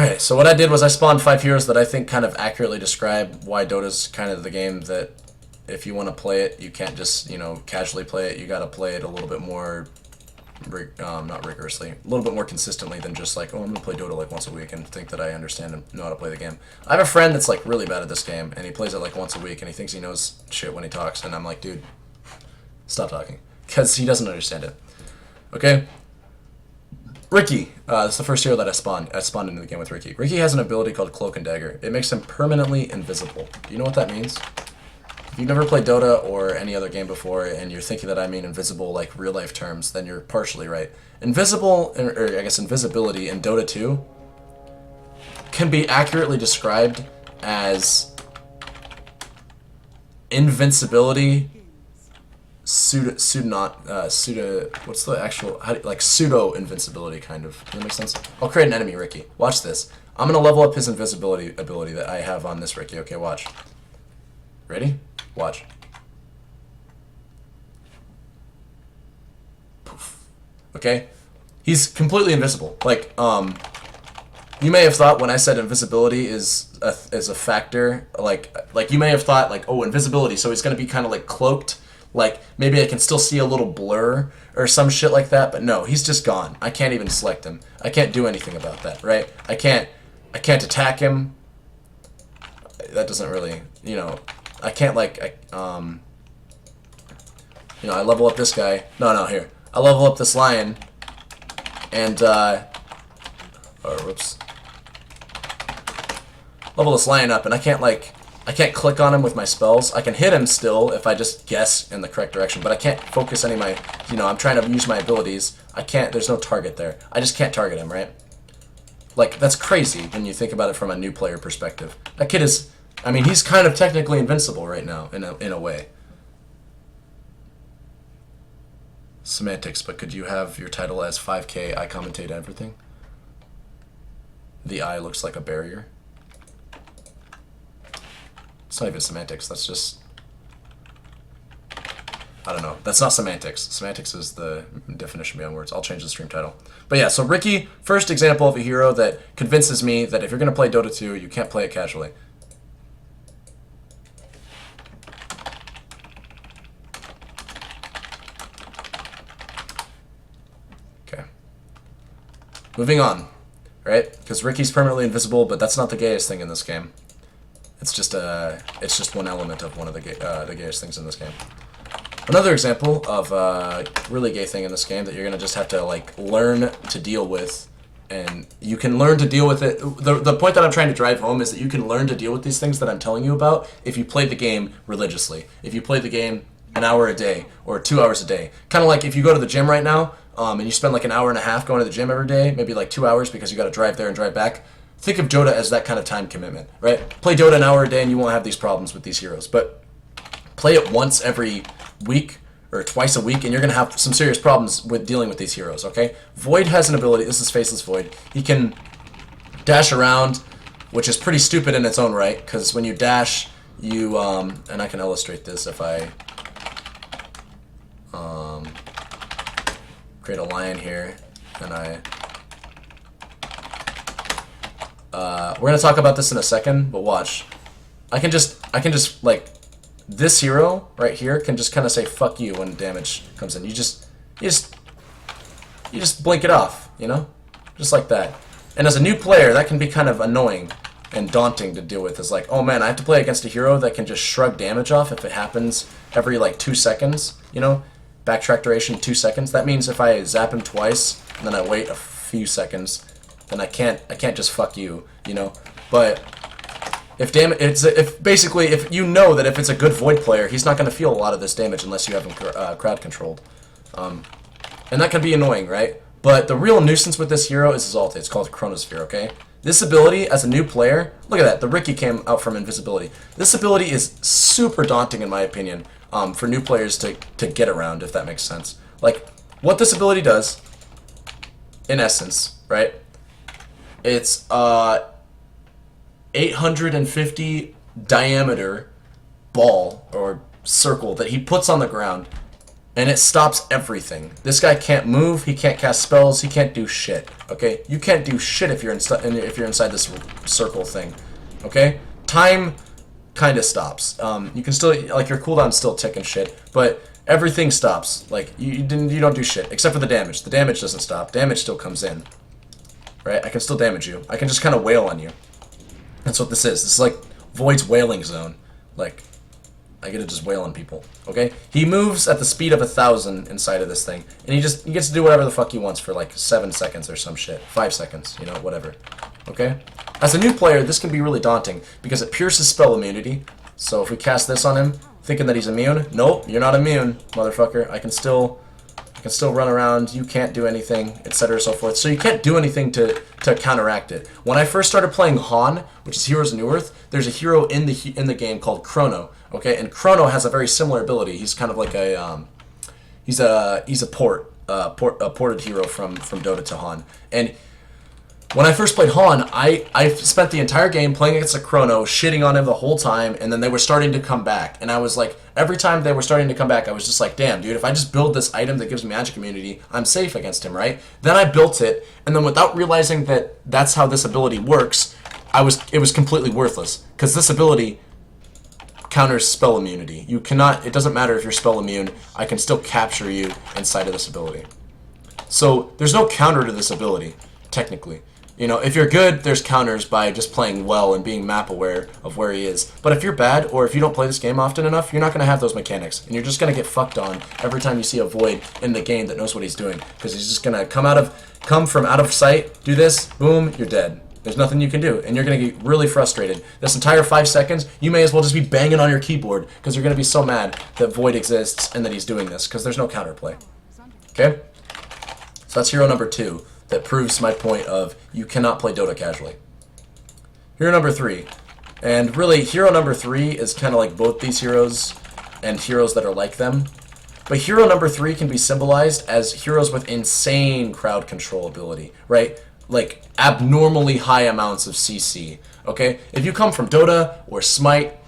Alright, so what I did was I spawned 5 heroes that I think kind of accurately describe why Dota's kind of the game that if you want to play it, you can't just, you know, casually play it. You got to play it a little bit more, not rigorously, a little bit more consistently than just like, oh, I'm going to play Dota like once a week and think that I understand and know how to play the game. I have a friend that's like really bad at this game, and he plays it like once a week, and he thinks he knows shit when he talks, and I'm like, dude, stop talking, because he doesn't understand it. Okay? Ricky, that's the first hero that I spawned. I spawned into the game with Ricky. Ricky has an ability called Cloak and Dagger. It makes him permanently invisible. Do you know what that means? If you've never played Dota or any other game before and you're thinking that I mean invisible like real life terms, then you're partially right. Invisible, or I guess invisibility in Dota 2 can be accurately described as invincibility what's the actual, like pseudo invincibility kind of. Does that make sense? I'll create an enemy Ricky. Watch this. I'm gonna level up his invisibility ability that I have on this Ricky. Okay, watch. Ready? Watch. Poof. Okay? He's completely invisible. Like, you may have thought when I said invisibility is a factor, like you may have thought like, oh, invisibility, so he's gonna be kind of like cloaked. Like, maybe I can still see a little blur or some shit like that, but no, he's just gone. I can't even select him. I can't do anything about that, right? I can't attack him. That doesn't really, you know, I can't like, you know, I level up this guy. No, here. I level up this lion, and, whoops. Level this lion up, and I can't click on him with my spells. I can hit him still if I just guess in the correct direction, but I can't focus any of my, you know, I'm trying to use my abilities. I can't, there's no target there. I just can't target him, right? Like, that's crazy when you think about it from a new player perspective. That kid is, I mean, he's kind of technically invincible right now, in a way. Semantics, but could you have your title as 5K, I commentate everything? The I looks like a barrier. It's not even semantics, that's just, I don't know. That's not semantics. Semantics is the definition beyond words. I'll change the stream title. But yeah, so Ricky, first example of a hero that convinces me that if you're going to play Dota 2, you can't play it casually. Okay. Moving on, right? Because Ricky's permanently invisible, but that's not the gayest thing in this game. It's just one element of one of the gayest things in this game. Another example of a really gay thing in this game that you're gonna just have to like learn to deal with, and you can learn to deal with it. The point that I'm trying to drive home is that you can learn to deal with these things that I'm telling you about if you play the game religiously. If you play the game an hour a day or 2 hours a day, kind of like if you go to the gym right now and you spend like an hour and a half going to the gym every day, maybe like 2 hours because you got to drive there and drive back. Think of Dota as that kind of time commitment, right? Play Dota an hour a day and you won't have these problems with these heroes. But play it once every week or twice a week and you're going to have some serious problems with dealing with these heroes, okay? Void has an ability, this is Faceless Void. He can dash around, which is pretty stupid in its own right, because when you dash, you, and I can illustrate this if I create a lion here, and we're gonna talk about this in a second, but watch. I can just like, this hero right here can just kind of say fuck you when damage comes in. You just blink it off, you know, just like that. And as a new player, that can be kind of annoying and daunting to deal with. It's like, oh man, I have to play against a hero that can just shrug damage off if it happens every like 2 seconds, you know, backtrack duration 2 seconds. That means if I zap him twice and then I wait a few seconds, then I can't just fuck you, you know. But if you know that if it's a good Void player, he's not going to feel a lot of this damage unless you have him crowd controlled, and that can be annoying, right? But the real nuisance with this hero is his ult. It's called Chronosphere, okay? This ability, as a new player, look at that. The Ricky came out from invisibility. This ability is super daunting, in my opinion, for new players to get around, if that makes sense. Like, what this ability does, in essence, right? It's 850 diameter ball or circle that he puts on the ground, and it stops everything. This guy can't move, he can't cast spells, he can't do shit, okay? You can't do shit if you're inside this circle thing, okay? Time kind of stops. You can still, like, your cooldown's still ticking shit, but everything stops. Like, you don't do shit, except for the damage. The damage doesn't stop. Damage still comes in, right? I can still damage you. I can just kind of wail on you. That's what this is. This is like Void's wailing zone. Like, I get to just wail on people, okay? He moves at the speed of 1,000 inside of this thing, and he gets to do whatever the fuck he wants for like 7 seconds or some shit. 5 seconds, you know, whatever, okay? As a new player, this can be really daunting, because it pierces spell immunity. So if we cast this on him, thinking that he's immune, nope, you're not immune, motherfucker. I can still run around, you can't do anything, etc. so forth. So you can't do anything to counteract it. When I first started playing Han, which is Heroes of New Earth, there's a hero in the game called Chrono, okay? And Chrono has a very similar ability. He's kind of like a he's a ported hero from Dota to Han. And when I first played Han, I spent the entire game playing against a Chrono, shitting on him the whole time, and then they were starting to come back. And I was like, every time they were starting to come back, I was just like, damn, dude, if I just build this item that gives me magic immunity, I'm safe against him, right? Then I built it, and then without realizing that that's how this ability works, it was completely worthless. Because this ability counters spell immunity. You cannot, it doesn't matter if you're spell immune, I can still capture you inside of this ability. So there's no counter to this ability, technically. You know, if you're good, there's counters by just playing well and being map aware of where he is. But if you're bad, or if you don't play this game often enough, you're not going to have those mechanics. And you're just going to get fucked on every time you see a Void in the game that knows what he's doing. Because he's just going to come from out of sight, do this, boom, you're dead. There's nothing you can do. And you're going to get really frustrated. This entire 5 seconds, you may as well just be banging on your keyboard. Because you're going to be so mad that Void exists and that he's doing this. Because there's no counterplay. Okay? So that's hero number 2. That proves my point of you cannot play Dota casually. Hero number 3. And really, hero number 3 is kind of like both these heroes and heroes that are like them. But hero number 3 can be symbolized as heroes with insane crowd control ability, right? Like abnormally high amounts of CC, okay? If you come from Dota or Smite,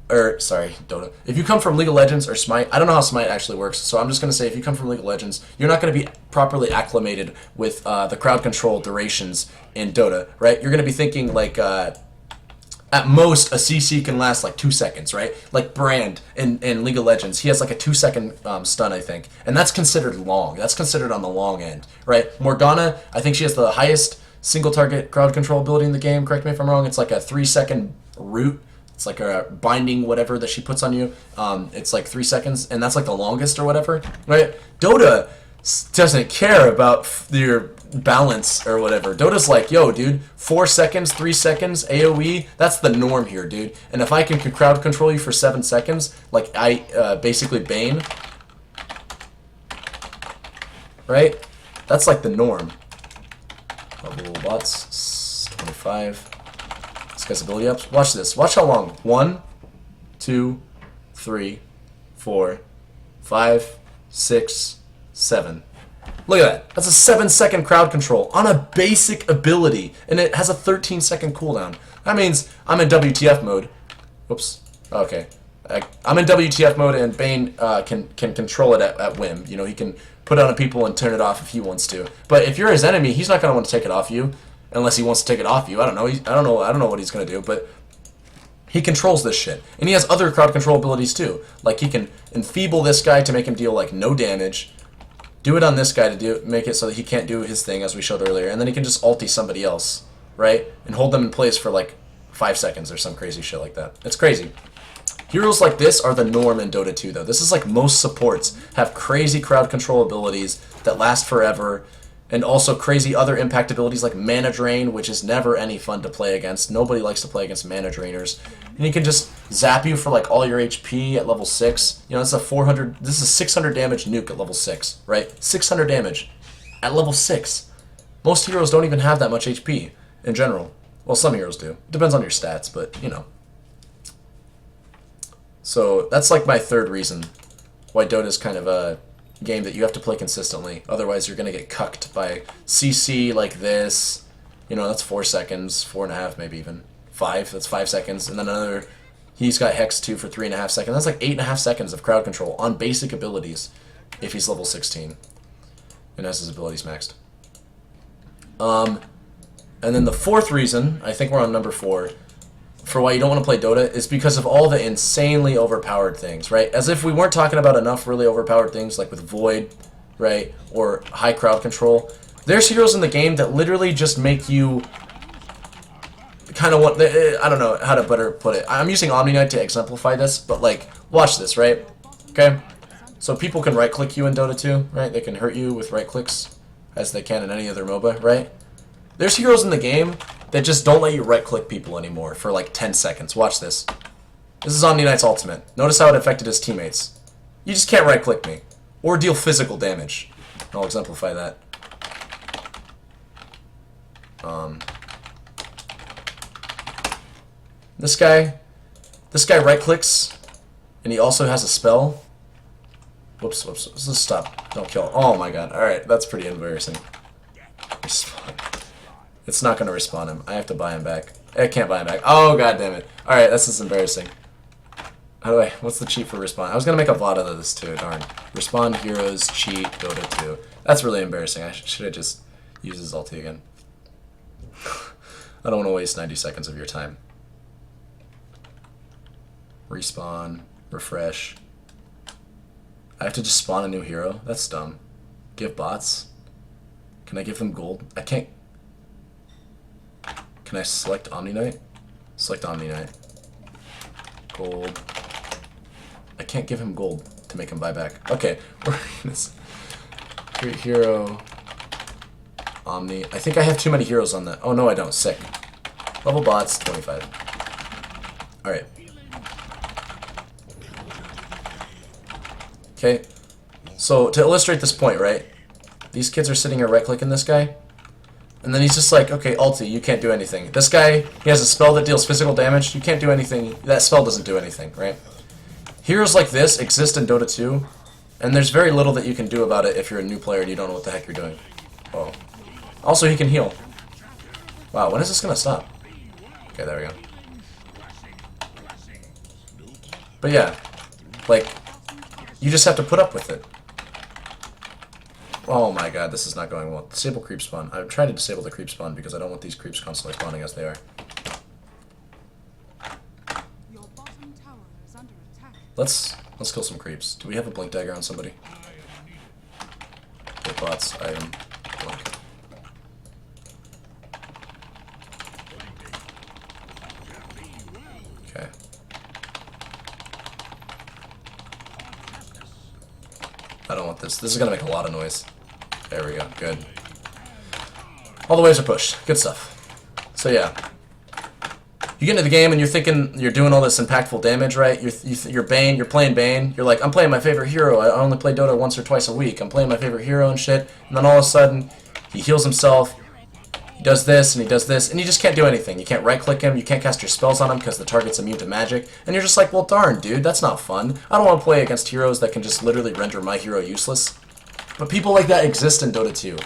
Dota. If you come from League of Legends or Smite, I don't know how Smite actually works, so I'm just going to say if you come from League of Legends, you're not going to be properly acclimated with the crowd control durations in Dota, right? You're going to be thinking like, at most, a CC can last like 2 seconds, right? Like Brand in League of Legends, he has like a 2-second stun, I think, and that's considered long. That's considered on the long end, right? Morgana, I think she has the highest single target crowd control ability in the game, correct me if I'm wrong, it's like a 3-second root. It's like a binding whatever that she puts on you. It's like 3 seconds, and that's like the longest or whatever, right? Dota doesn't care about your balance or whatever. Dota's like, yo, dude, 4 seconds, 3 seconds, AoE, that's the norm here, dude. And if I can crowd control you for 7 seconds, like basically Bane, right? That's like the norm. Level bots, 25. Guy's ability ups. Watch this. Watch how long. 1, 2, 3, 4, 5, 6, 7. Look at that. That's a 7-second crowd control on a basic ability, and it has a 13-second cooldown. That means I'm in WTF mode. Whoops. Okay. I'm in WTF mode, and Bane can control it at whim. You know, he can put it on people and turn it off if he wants to. But if you're his enemy, he's not going to want to take it off you. Unless he wants to take it off you. I don't know. I don't know what he's going to do, but he controls this shit. And he has other crowd control abilities too. Like he can enfeeble this guy to make him deal like no damage. Do it on this guy to make it so that he can't do his thing as we showed earlier. And then he can just ulti somebody else, right? And hold them in place for like 5 seconds or some crazy shit like that. It's crazy. Heroes like this are the norm in Dota 2 though. This is like most supports have crazy crowd control abilities that last forever. And also crazy other impact abilities like Mana Drain, which is never any fun to play against. Nobody likes to play against Mana Drainers. And he can just zap you for like all your HP at level 6. You know, this is a 600 damage nuke at level 6, right? 600 damage at level 6. Most heroes don't even have that much HP in general. Well, some heroes do. It depends on your stats, but you know. So that's like my third reason why Dota is kind of a game that you have to play consistently. Otherwise, you're going to get cucked by CC like this. You know, that's 4 seconds, 4.5 maybe even. 5, that's 5 seconds. And then another, he's got Hex 2 for 3.5 seconds. That's like 8.5 seconds of crowd control on basic abilities. if he's level 16 and has his abilities maxed. And then the fourth reason, I think we're on number 4, for why you don't want to play Dota is because of all the insanely overpowered things, right? As if we weren't talking about enough really overpowered things like with Void, right? Or high crowd control. There's heroes in the game that literally just make you kind of want... I don't know how to better put it. I'm using Omni Knight to exemplify this, but like, watch this, right? Okay? So people can right-click you in Dota 2, right? They can hurt you with right-clicks as they can in any other MOBA, right? There's heroes in the game that just don't let you right-click people anymore for like 10 seconds. Watch this. This is Omni Knight's ultimate. Notice how it affected his teammates. You just can't right-click me. Or deal physical damage. I'll exemplify that. This guy right-clicks, and he also has a spell. Whoops. Let's just stop. Don't kill. Oh my god. Alright, that's pretty embarrassing. Respawn. It's not going to respawn him. I have to buy him back. I can't buy him back. Oh, god damn it. Alright, this is embarrassing. What's the cheat for respawn? I was going to make a VOD out of this too, darn. Respawn heroes, cheat, Dota 2. That's really embarrassing. I should have just used his ulti again. I don't want to waste 90 seconds of your time. Respawn, refresh. I have to just spawn a new hero? That's dumb. Give bots? Can I give them gold? I can't... Can I select Omni Knight? Select Omni Knight. Gold. I can't give him gold to make him buy back. Okay, we're in this. Hero. Omni. I think I have too many heroes on that. Oh no, I don't. Sick. Level bots, 25. Alright. Okay. So, to illustrate this point, right? These kids are sitting here right-clicking this guy. And then he's just like, okay, ulti, you can't do anything. This guy, he has a spell that deals physical damage. You can't do anything. That spell doesn't do anything, right? Heroes like this exist in Dota 2, and there's very little that you can do about it if you're a new player and you don't know what the heck you're doing. Oh. Also, he can heal. Wow, when is this going to stop? Okay, there we go. But yeah, like, you just have to put up with it. Oh my god, this is not going well. Disable creep spawn. I'm trying to disable the creep spawn because I don't want these creeps constantly spawning as they are. Let's kill some creeps. Do we have a blink dagger on somebody? Hit bots, item, blink. Okay. I don't want this. This is gonna make a lot of noise. There we go. Good. All the waves are pushed. Good stuff. So yeah. You get into the game and you're thinking you're doing all this impactful damage, right? You're Bane, you're playing Bane. You're like, I'm playing my favorite hero. I only play Dota once or twice a week. I'm playing my favorite hero and shit. And then all of a sudden, he heals himself. He does this and he does this, and you just can't do anything. You can't right-click him. You can't cast your spells on him because the target's immune to magic. And you're just like, well, darn, dude, that's not fun. I don't want to play against heroes that can just literally render my hero useless. But people like that exist in Dota 2.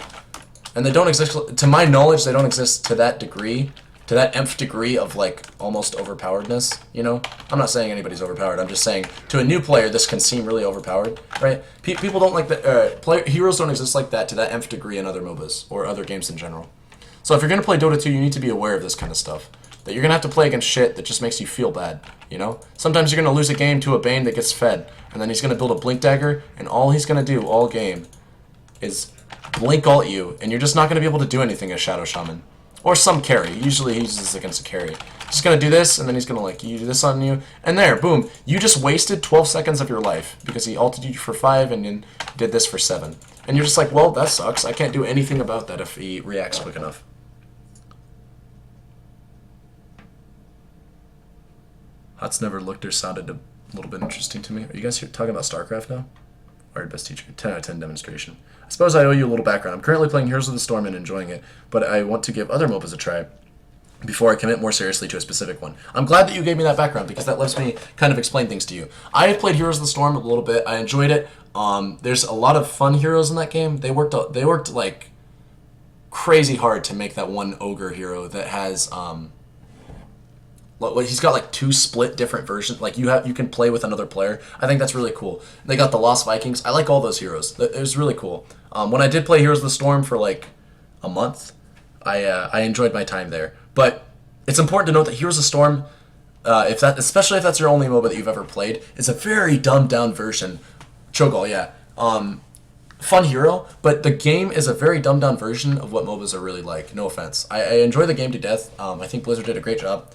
And they don't exist, to my knowledge, they don't exist to that degree. To that nth degree of, like, almost overpoweredness, you know? I'm not saying anybody's overpowered. I'm just saying, to a new player, this can seem really overpowered, right? People don't like that, heroes don't exist like that to that nth degree in other MOBAs, or other games in general. So if you're going to play Dota 2, you need to be aware of this kind of stuff. That you're going to have to play against shit that just makes you feel bad, you know? Sometimes you're going to lose a game to a Bane that gets fed, and then he's going to build a Blink Dagger, and all he's going to do all game is blink ult you, and you're just not going to be able to do anything as Shadow Shaman. Or some carry. Usually he uses against a carry. He's going to do this, and then he's going to, like, use this on you. And there, boom. You just wasted 12 seconds of your life because he ulted you for 5 and then did this for 7. And you're just like, well, that sucks. I can't do anything about that if he reacts quick enough. Hots never looked or sounded a little bit interesting to me. Are you guys here talking about StarCraft now? Alright, best teacher. 10 out of 10 demonstration. I suppose I owe you a little background. I'm currently playing Heroes of the Storm and enjoying it, but I want to give other MOBAs a try before I commit more seriously to a specific one. I'm glad that you gave me that background because that lets me kind of explain things to you. I have played Heroes of the Storm a little bit. I enjoyed it. There's a lot of fun heroes in that game. They worked like crazy hard to make that one ogre hero that has he's got like 2 split different versions. Like you can play with another player. I think that's really cool. They got the Lost Vikings. I like all those heroes. It was really cool. When I did play Heroes of the Storm for like a month, I enjoyed my time there. But it's important to note that Heroes of the Storm, especially if that's your only MOBA that you've ever played, is a very dumbed down version. Cho'Gall, yeah. Fun hero, but the game is a very dumbed down version of what MOBAs are really like. No offense. I enjoy the game to death. I think Blizzard did a great job.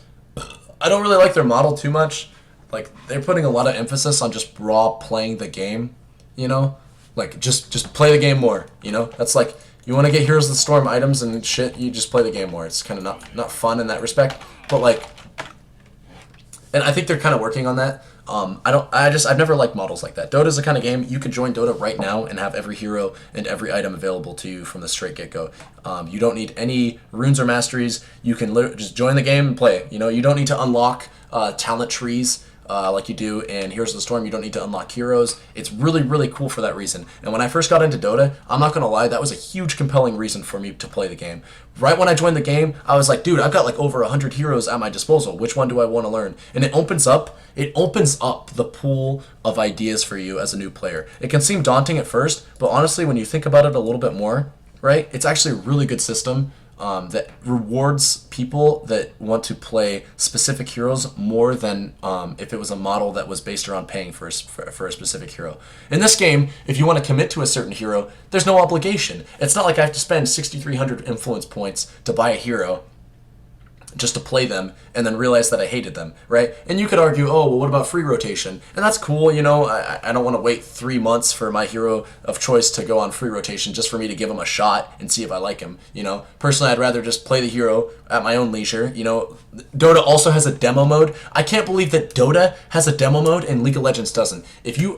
I don't really like their model too much. Like, they're putting a lot of emphasis on just raw playing the game, you know? Like, just play the game more, you know? That's like, you want to get Heroes of the Storm items and shit, you just play the game more. It's kind of not fun in that respect. But, like, and I think they're kind of working on that. I've never liked models like that. Dota's the kind of game you can join Dota right now and have every hero and every item available to you from the straight get-go. You don't need any runes or masteries. You can just join the game and play. You know, you don't need to unlock talent trees like you do in Heroes of the Storm. You don't need to unlock heroes. It's really, really cool for that reason. And when I first got into Dota, I'm not going to lie, that was a huge compelling reason for me to play the game. Right when I joined the game, I was like, dude, I've got like over 100 heroes at my disposal. Which one do I want to learn? And it opens up the pool of ideas for you as a new player. It can seem daunting at first, but honestly, when you think about it a little bit more, right, it's actually a really good system that rewards people that want to play specific heroes more than if it was a model that was based around paying for a specific hero. In this game, if you want to commit to a certain hero, there's no obligation. It's not like I have to spend 6,300 influence points to buy a hero just to play them and then realize that I hated them, right? And you could argue, oh, well, what about free rotation? And that's cool, you know, I don't want to wait 3 months for my hero of choice to go on free rotation just for me to give him a shot and see if I like him, you know? Personally, I'd rather just play the hero at my own leisure, you know? Dota also has a demo mode. I can't believe that Dota has a demo mode and League of Legends doesn't.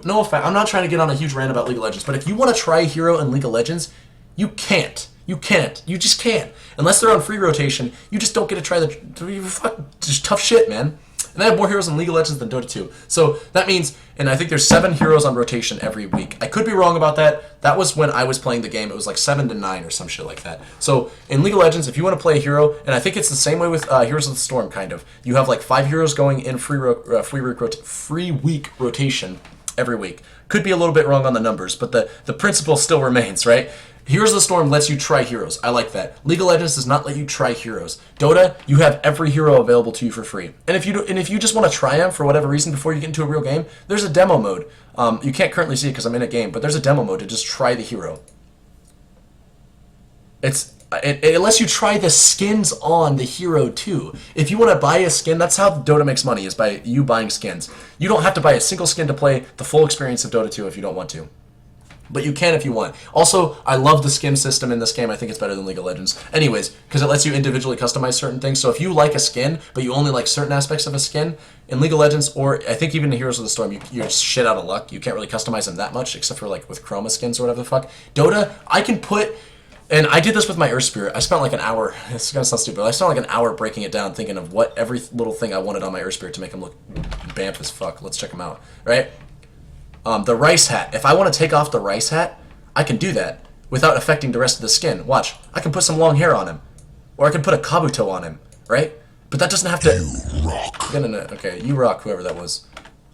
No offense, I'm not trying to get on a huge rant about League of Legends, but if you want to try a hero in League of Legends, you can't. You can't. You just can't. Unless they're on free rotation, you just don't get to try just tough shit, man. And I have more heroes in League of Legends than Dota 2. So that means, and I think there's 7 heroes on rotation every week. I could be wrong about that. That was when I was playing the game. It was like 7 to 9 or some shit like that. So in League of Legends, if you want to play a hero, and I think it's the same way with Heroes of the Storm, kind of. You have like 5 heroes going in free week rotation every week. Could be a little bit wrong on the numbers, but the principle still remains, right? Heroes of the Storm lets you try heroes. I like that. League of Legends does not let you try heroes. Dota, you have every hero available to you for free. And if you just want to try them for whatever reason before you get into a real game, there's a demo mode. You can't currently see it because I'm in a game, but there's a demo mode to just try the hero. It lets you try the skins on the hero too. If you want to buy a skin, that's how Dota makes money, is by you buying skins. You don't have to buy a single skin to play the full experience of Dota 2 if you don't want to. But you can if you want. Also, I love the skin system in this game. I think it's better than League of Legends. Anyways, because it lets you individually customize certain things. So if you like a skin, but you only like certain aspects of a skin, in League of Legends, or I think even in Heroes of the Storm, you're shit out of luck. You can't really customize them that much, except for like with chroma skins or whatever the fuck. Dota, I can put... And I did this with my Earth Spirit. I spent like an hour. It's gonna sound stupid, but I spent like an hour breaking it down, thinking of what every little thing I wanted on my Earth Spirit to make him look bamf as fuck. Let's check him out, right? The rice hat. If I want to take off the rice hat, I can do that without affecting the rest of the skin. Watch. I can put some long hair on him. Or I can put a kabuto on him, right? But that doesn't have to... You rock. No. Okay, you rock, whoever that was.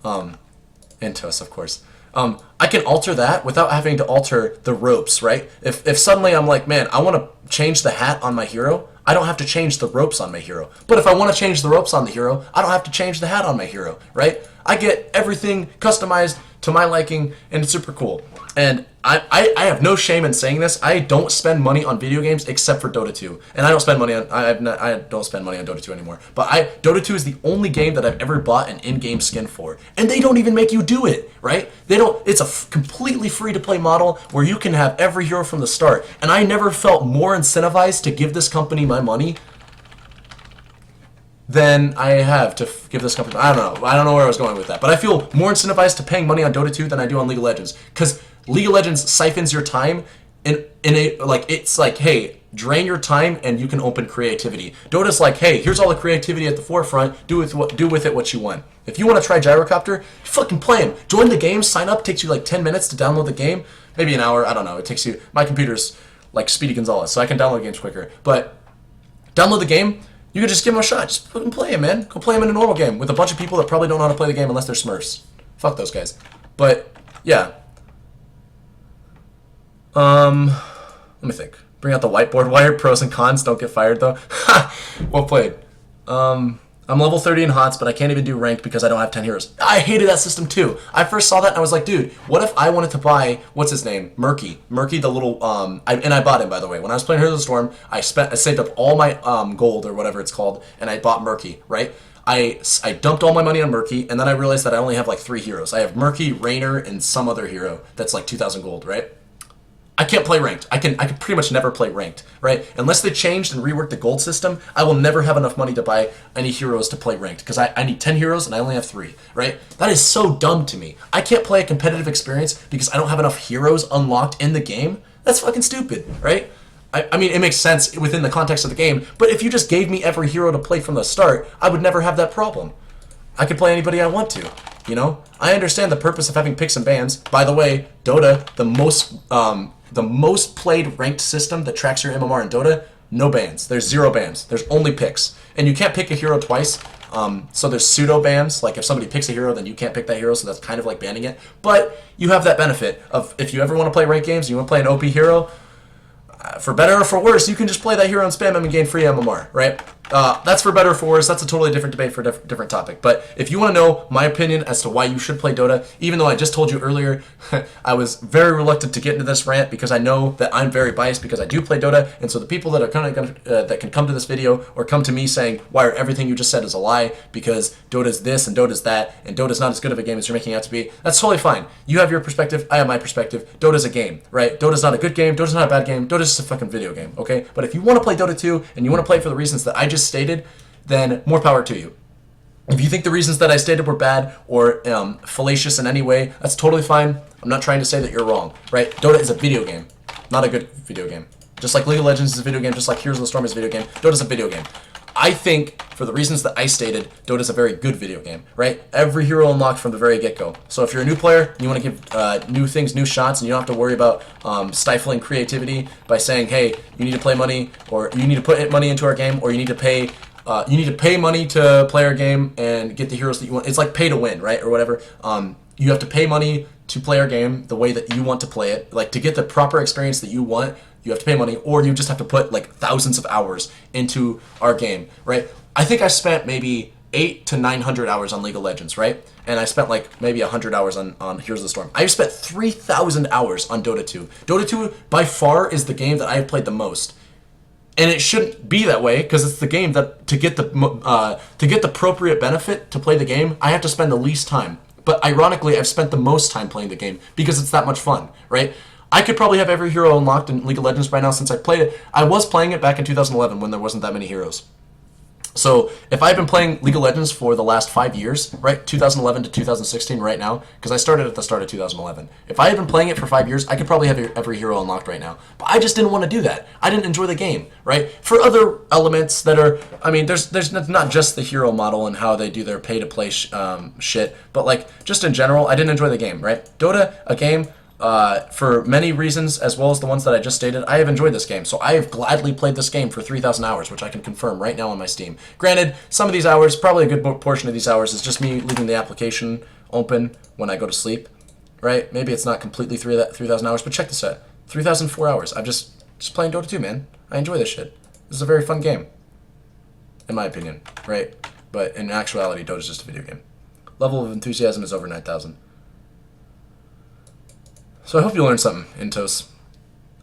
Entos, of course. I can alter that without having to alter the ropes, right? If suddenly I'm like, man, I want to change the hat on my hero, I don't have to change the ropes on my hero. But if I want to change the ropes on the hero, I don't have to change the hat on my hero, right? I get everything customized to my liking, and it's super cool. And I have no shame in saying this. I don't spend money on video games except for Dota 2, and I don't spend money on I don't spend money on Dota 2 anymore. But Dota 2 is the only game that I've ever bought an in-game skin for, and they don't even make you do it, right? They don't. It's a completely free-to-play model where you can have every hero from the start, and I never felt more incentivized to give this company my money than I have to give this company. I don't know where I was going with that, but I feel more incentivized to paying money on Dota 2 than I do on League of Legends, because League of Legends siphons your time it's like, hey, drain your time and you can open creativity. Dota's like, hey, here's all the creativity at the forefront. Do with it what you want. If you want to try Gyrocopter, fucking play him. Join the game. Sign up. Takes you like 10 minutes to download the game. Maybe an hour. I don't know. It takes you. My computer's like Speedy Gonzalez, so I can download games quicker. But download the game. You could just give him a shot. Just fucking play him, man. Go play him in a normal game with a bunch of people that probably don't know how to play the game unless they're Smurfs. Fuck those guys. But, yeah. Let me think. Bring out the whiteboard wire. Pros and cons. Don't get fired, though. Ha! Well played. I'm level 30 in HOTS, but I can't even do ranked because I don't have 10 heroes. I hated that system, too. I first saw that, and I was like, dude, what if I wanted to buy, what's his name? Murky. Murky, the little, and I bought him, by the way. When I was playing Heroes of the Storm, I saved up all my gold, or whatever it's called, and I bought Murky, right? I dumped all my money on Murky, and then I realized that I only have, like, 3 heroes. I have Murky, Raynor, and some other hero that's, like, 2,000 gold, right? I can't play ranked. I can pretty much never play ranked, right? Unless they changed and reworked the gold system, I will never have enough money to buy any heroes to play ranked because I need 10 heroes and I only have 3, right? That is so dumb to me. I can't play a competitive experience because I don't have enough heroes unlocked in the game. That's fucking stupid, right? I mean, it makes sense within the context of the game, but if you just gave me every hero to play from the start, I would never have that problem. I could play anybody I want to, you know? I understand the purpose of having picks and bans. By the way, Dota, the most played ranked system that tracks your MMR in Dota, no bans. There's 0 bans. There's only picks. And you can't pick a hero twice. So there's pseudo bans. Like if somebody picks a hero, then you can't pick that hero, so that's kind of like banning it. But you have that benefit of if you ever want to play ranked games, you want to play an OP hero, for better or for worse, you can just play that hero and spam him and gain free MMR, right? That's for better or for worse. That's a totally different debate for a different topic. But if you want to know my opinion as to why you should play Dota, even though I just told you earlier, I was very reluctant to get into this rant because I know that I'm very biased because I do play Dota, and so the people that are that can come to this video or come to me saying why everything you just said is a lie because Dota's this and Dota's that and Dota's not as good of a game as you're making it out to be, that's totally fine. You have your perspective, I have my perspective. Dota's a game, right? Dota's not a good game, Dota's not a bad game, Dota's just a fucking video game, okay? But if you want to play Dota 2 and you want to play for the reasons that I just stated, then more power to you. If you think the reasons that I stated were bad or fallacious in any way, that's totally fine. I'm not trying to say that you're wrong, right? Dota is a video game, not a good video game. Just like League of Legends is a video game, just like Heroes of the Storm is a video game, Dota's a video game. I think, for the reasons that I stated, Dota's a very good video game, right? Every hero unlocked from the very get-go. So if you're a new player, and you want to give new things, new shots, and you don't have to worry about stifling creativity by saying, hey, you need to play money, or you need to put money into our game, or you need to pay money to play our game and get the heroes that you want. It's like pay to win, right, or whatever. You have to pay money to play our game the way that you want to play it. Like, to get the proper experience that you want, you have to pay money, or you just have to put, like, thousands of hours into our game, right? I think I spent maybe 800 to 900 hours on League of Legends, right? And I spent, like, maybe 100 hours on Heroes of the Storm. I've spent 3,000 hours on Dota 2. Dota 2, by far, is the game that I have played the most. And it shouldn't be that way because it's the game that to get the appropriate benefit to play the game, I have to spend the least time. But ironically, I've spent the most time playing the game because it's that much fun, right? I could probably have every hero unlocked in League of Legends by now since I played it. I was playing it back in 2011 when there wasn't that many heroes. So if I've been playing League of Legends for the last 5 years, right, 2011 to 2016 right now, because I started at the start of 2011. If I had been playing it for 5 years, I could probably have every hero unlocked right now. But I just didn't want to do that. I didn't enjoy the game, right? For other elements that are, I mean, there's not just the hero model and how they do their pay-to-play shit, but like just in general, I didn't enjoy the game, right? Dota, a game. For many reasons, as well as the ones that I just stated, I have enjoyed this game. So I have gladly played this game for 3,000 hours, which I can confirm right now on my Steam. Granted, some of these hours, probably a good portion of these hours, is just me leaving the application open when I go to sleep, right? Maybe it's not completely 3,000 hours, but check this out. 3,004 hours. I'm just playing Dota 2, man. I enjoy this shit. This is a very fun game, in my opinion, right? But in actuality, Dota's just a video game. Level of enthusiasm is over 9,000. So I hope you learned something, Intos.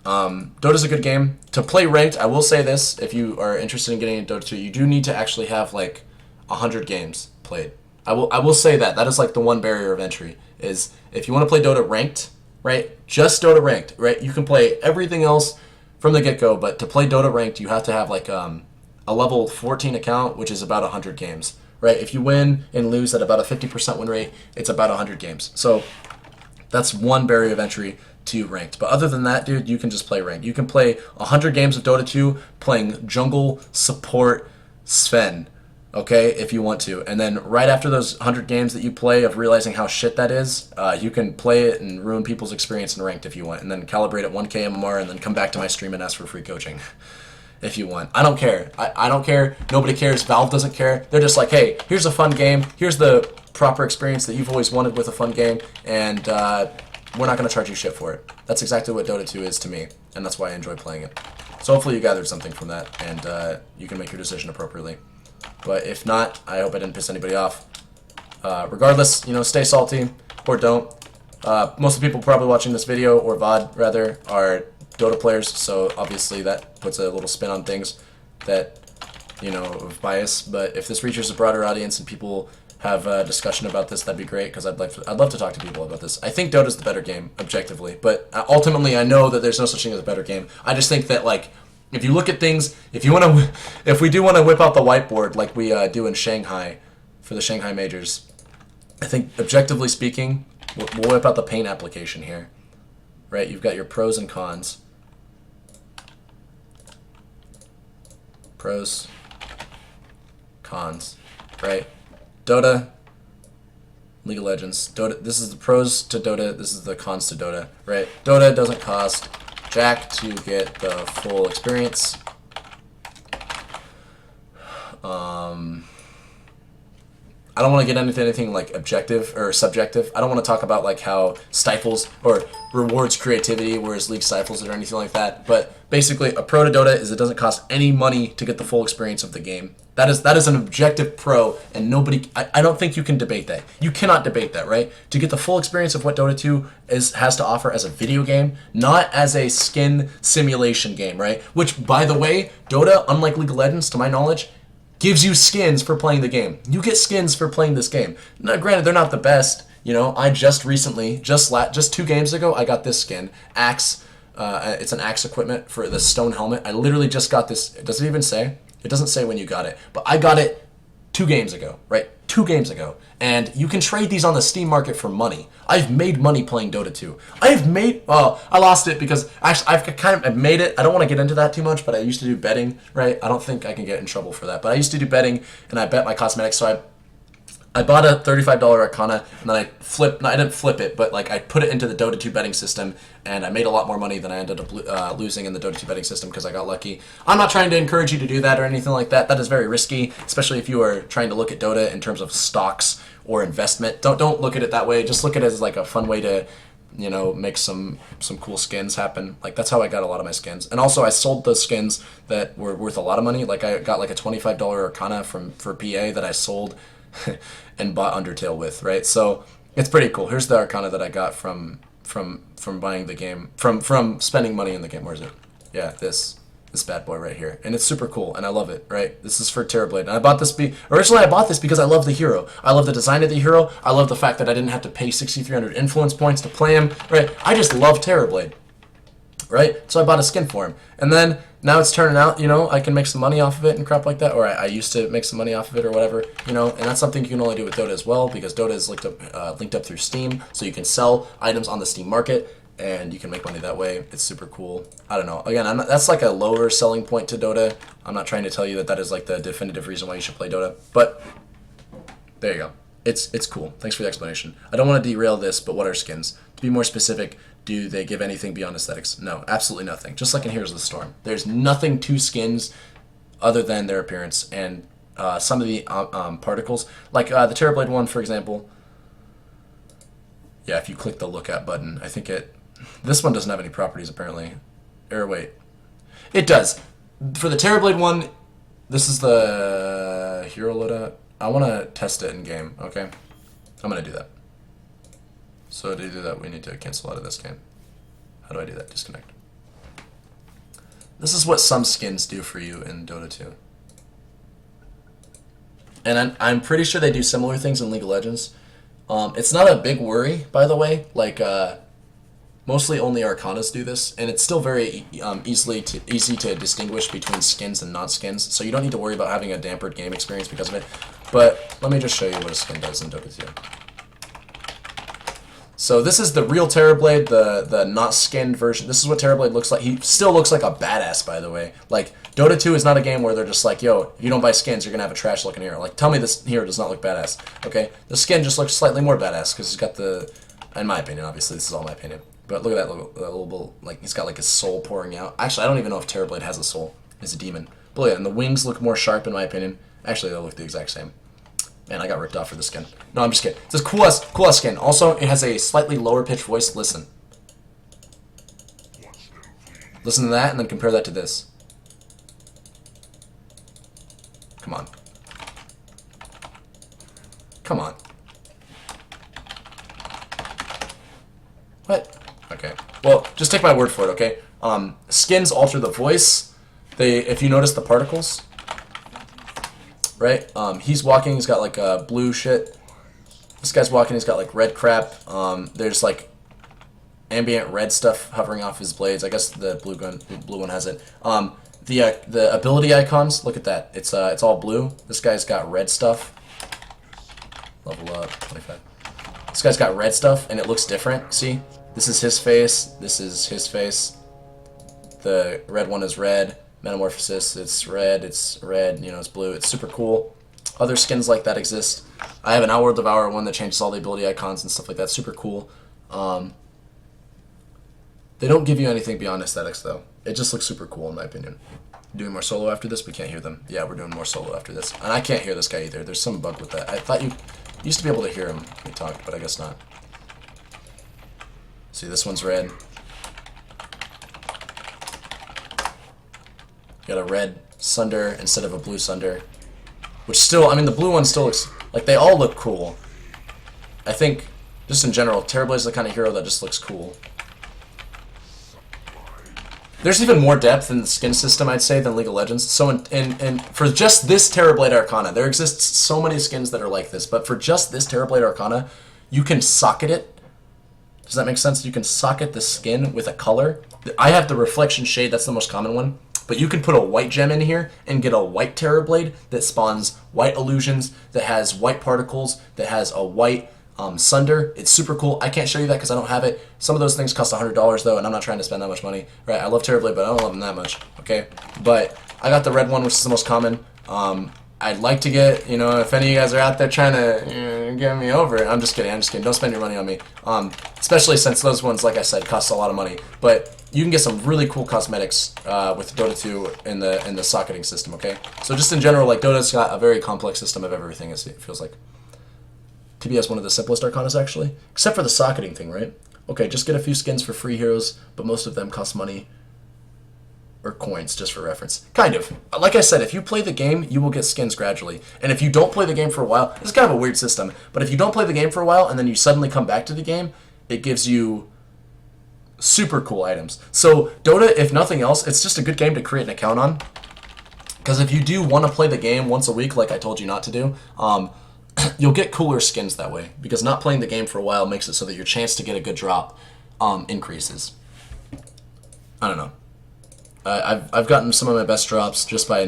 Dota's a good game. To play ranked, I will say this, if you are interested in getting into Dota 2, you do need to actually have like 100 games played. I will say that. That is like the one barrier of entry, is if you want to play Dota ranked, right, just Dota ranked, right, you can play everything else from the get-go, but to play Dota ranked, you have to have like a level 14 account, which is about 100 games, right? If you win and lose at about a 50% win rate, it's about 100 games. So that's one barrier of entry to ranked. But other than that, dude, you can just play ranked. You can play 100 games of Dota 2 playing jungle support Sven, okay, if you want to. And then right after those 100 games that you play of realizing how shit that is, you can play it and ruin people's experience in ranked if you want, and then calibrate at 1k MMR and then come back to my stream and ask for free coaching. if you want. I don't care. I don't care. Nobody cares. Valve doesn't care. They're just like, hey, here's a fun game. Here's the proper experience that you've always wanted with a fun game, and we're not going to charge you shit for it. That's exactly what Dota 2 is to me, and that's why I enjoy playing it. So hopefully you gathered something from that, and you can make your decision appropriately. But if not, I hope I didn't piss anybody off. Regardless, you know, stay salty, or don't. Most of the people probably watching this video, or VOD rather, are Dota players, so obviously that puts a little spin on things that, you know, of bias. But if this reaches a broader audience and people have a discussion about this, that'd be great, because I'd love to talk to people about this. I think Dota's the better game, objectively, but ultimately I know that there's no such thing as a better game. I just think that, like, if you look at things, if we do want to whip out the whiteboard like we do in Shanghai for the Shanghai majors, I think objectively speaking, we'll whip out the paint application here, right? You've got your pros and cons. Pros, cons, right? Dota, League of Legends. Dota. This is the pros to Dota. This is the cons to Dota, right? Dota doesn't cost jack to get the full experience. I don't want to get into anything like objective or subjective. I don't want to talk about like how stifles or rewards creativity, whereas League stifles it or anything like that. But basically, a pro to Dota is it doesn't cost any money to get the full experience of the game. That is an objective pro, and nobody. I don't think you can debate that. You cannot debate that, right? To get the full experience of what Dota 2 has to offer as a video game, not as a skin simulation game, right? Which, by the way, Dota, unlike League of Legends, to my knowledge, gives you skins for playing the game. You get skins for playing this game. Now, granted, they're not the best. You know, I just recently, just 2 games ago, I got this skin, Axe. It's an Axe equipment for the stone helmet. I literally just got this. Does it even say? It doesn't say when you got it, but I got it 2 games ago, right? 2 games ago. And you can trade these on the Steam market for money. I've made money playing Dota 2. I lost it because actually I've made it. I don't want to get into that too much, but I used to do betting, right? I don't think I can get in trouble for that, but I used to do betting, and I bet my cosmetics, so I bought a $35 Arcana, and then I didn't flip it, but like I put it into the Dota 2 betting system, and I made a lot more money than I ended up losing in the Dota 2 betting system because I got lucky. I'm not trying to encourage you to do that or anything like that. That is very risky, especially if you are trying to look at Dota in terms of stocks or investment. Don't look at it that way. Just look at it as like a fun way to, you know, make some cool skins happen. Like that's how I got a lot of my skins. And also I sold those skins that were worth a lot of money. Like I got like a $25 Arcana for PA that I sold and bought Undertale with, right? So it's pretty cool. Here's the Arcana that I got from buying the game, from spending money in the game. Where is it? Yeah, this bad boy right here, and it's super cool, and I love it. Right, this is for Terrorblade, and I bought this. Originally, I bought this because I love the hero. I love the design of the hero. I love the fact that I didn't have to pay 6,300 influence points to play him. Right, I just love Terrorblade. Right, so I bought a skin for him, and then now it's turning out, you know, I can make some money off of it and crap like that, or I used to make some money off of it or whatever, you know, and that's something you can only do with Dota as well, because Dota is linked up through Steam, so you can sell items on the Steam market, and you can make money that way. It's super cool. I don't know. Again, that's like a lower selling point to Dota. I'm not trying to tell you that is like the definitive reason why you should play Dota, but there you go. It's cool. Thanks for the explanation. I don't want to derail this, but what are skins? To be more specific, do they give anything beyond aesthetics? No, absolutely nothing. Just like in Heroes of the Storm. There's nothing to skins other than their appearance and some of the particles. Like the Terrorblade one, for example. Yeah, if you click the look at button, I think this one doesn't have any properties apparently. Or wait. It does. For the Terrorblade one, this is the hero loadout. I want to test it in game, okay? I'm going to do that. So to do that, we need to cancel out of this game. How do I do that? Disconnect. This is what some skins do for you in Dota 2. And I'm pretty sure they do similar things in League of Legends. It's not a big worry, by the way. Like, mostly only Arcanas do this, and it's still very easy to distinguish between skins and not skins. So you don't need to worry about having a dampened game experience because of it. But let me just show you what a skin does in Dota 2. So this is the real Terrorblade, the not skinned version. This is what Terrorblade looks like. He still looks like a badass, by the way. Like, Dota 2 is not a game where they're just like, yo, if you don't buy skins, you're going to have a trash-looking hero. Like, tell me this hero does not look badass, okay? The skin just looks slightly more badass because he's got the, in my opinion, obviously, this is all my opinion. But look at that little like, he's got like his soul pouring out. Actually, I don't even know if Terrorblade has a soul. is a demon. But yeah, and the wings look more sharp in my opinion. Actually, they look the exact same. Man, I got ripped off for the skin. No, I'm just kidding. It's a cool ass skin. Also, it has a slightly lower pitched voice. Listen. Listen to that, and then compare that to this. Come on. Come on. What? Okay. Well, just take my word for it, okay? Skins alter the voice. If you notice the particles, right? He's walking, he's got like blue shit. This guy's walking, he's got like red crap. There's like ambient red stuff hovering off his blades. I guess the blue one has it. The ability icons, look at that. It's all blue. This guy's got red stuff. Level up, 25. This guy's got red stuff, and it looks different. See? This is his face. This is his face. The red one is red. Metamorphosis, it's red, you know, it's blue. It's super cool. Other skins like that exist. I have an Outward Devourer one that changes all the ability icons and stuff like that. Super cool. They don't give you anything beyond aesthetics, though. It just looks super cool, in my opinion. Doing more solo after this? We can't hear them. Yeah, we're doing more solo after this. And I can't hear this guy either. There's some bug with that. I thought you used to be able to hear him when he talked, but I guess not. See, this one's red. You got a red Sunder instead of a blue Sunder. Which still, I mean, the blue one still looks, like, they all look cool. I think, just in general, Terrorblade is the kind of hero that just looks cool. There's even more depth in the skin system, I'd say, than League of Legends. So, for just this Terrorblade Arcana, there exists so many skins that are like this, but for just this Terrorblade Arcana, you can socket it. Does that make sense? You can socket the skin with a color. I have the Reflection Shade, that's the most common one. But you can put a white gem in here and get a white Terrorblade that spawns white illusions, that has white particles, that has a white Sunder. It's super cool. I can't show you that because I don't have it. Some of those things cost $100 though, and I'm not trying to spend that much money. Right? I love Terrorblade, but I don't love them that much. Okay? But I got the red one, which is the most common. I'd like to get, you know, if any of you guys are out there trying to get me over, I'm just kidding. Don't spend your money on me. Especially since those ones, like I said, cost a lot of money. But you can get some really cool cosmetics with Dota 2 in the socketing system, okay? So just in general, like, Dota's got a very complex system of everything, it feels like. TB has one of the simplest Arcanas, actually. Except for the socketing thing, right? Okay, just get a few skins for free heroes, but most of them cost money. Or coins, just for reference. Kind of. Like I said, if you play the game, you will get skins gradually. And if you don't play the game for a while, this is kind of a weird system, but if you don't play the game for a while, and then you suddenly come back to the game, it gives you super cool items. So Dota, if nothing else, it's just a good game to create an account on. Because if you do want to play the game once a week, like I told you not to do, you'll get cooler skins that way. Because not playing the game for a while makes it so that your chance to get a good drop increases. I don't know. I've gotten some of my best drops just by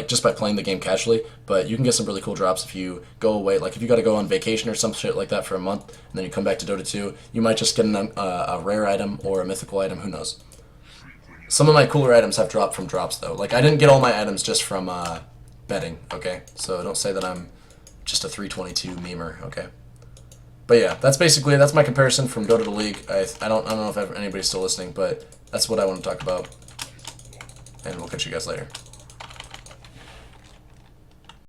just by playing the game casually, but you can get some really cool drops if you go away. Like if you got to go on vacation or some shit like that for a month, and then you come back to Dota 2, you might just get a rare item or a mythical item. Who knows? Some of my cooler items have dropped from drops though. Like I didn't get all my items just from betting. Okay, so don't say that I'm just a 322 memer. Okay. But yeah, that's my comparison from Dota to League. I don't know if anybody's still listening, but that's what I want to talk about. And we'll catch you guys later.